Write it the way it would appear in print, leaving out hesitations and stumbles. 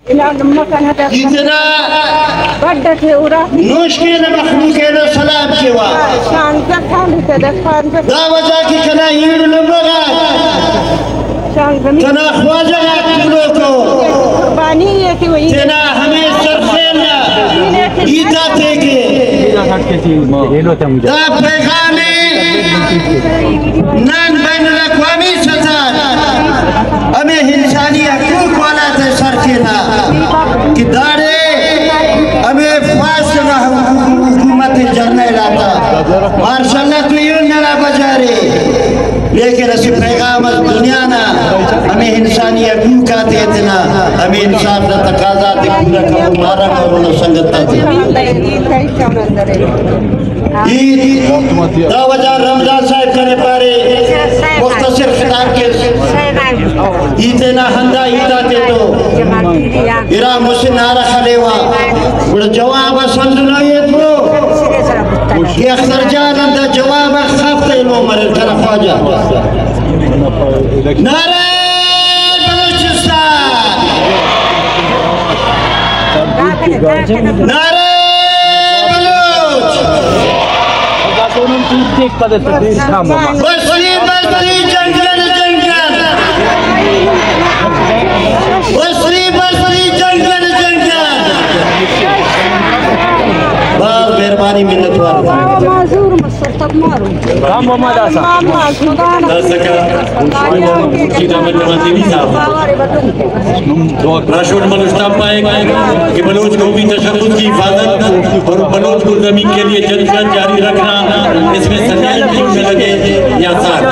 इतना मुश्किल मखलूक सलाम केवा दावजा की कना ईड़ लंबगा कना ख्वाजा कुलो को तना हमें सरसेना ईदा थे के दा पैगामे नान बैनुल अक़वामी सजा हमें इंसानी हकूक वाला थे सरकेला कि दारे हमें फासला हुकूमत जरने लाता माशाअल्लाह तो यूं नला बजारे लेकिन ऐसी पैगाम दुनिया ना हमें इंसानी हकूक आते इतना हमें इंसाफ का तकाजा दे पूरा करो मारा करो न संगत दावजा रमजान साहब करे पारे मुख्तसर खिताब के इतना हंदा इता ते तो इरा मुस्लिम नारा खलेवा बड़ा जवाब समझना ये तो कि अख्तर जान अंदा जवाब खाफ्ते लो मरे तरफ आ जा नारे बलूचिस्तान नारे बस्ती बस्ती जंगल जंगल बस्ती बस्ती जंगल जंगल बहुत मेहरबानी मिन्नत राशोड मनुष्यता पाएगा कि बलोच को भी तशद्दुद की हिफाजत और बलोच को जमीन के लिए जद्दोजहद जारी रखना इसमें सजाए लगे या साथ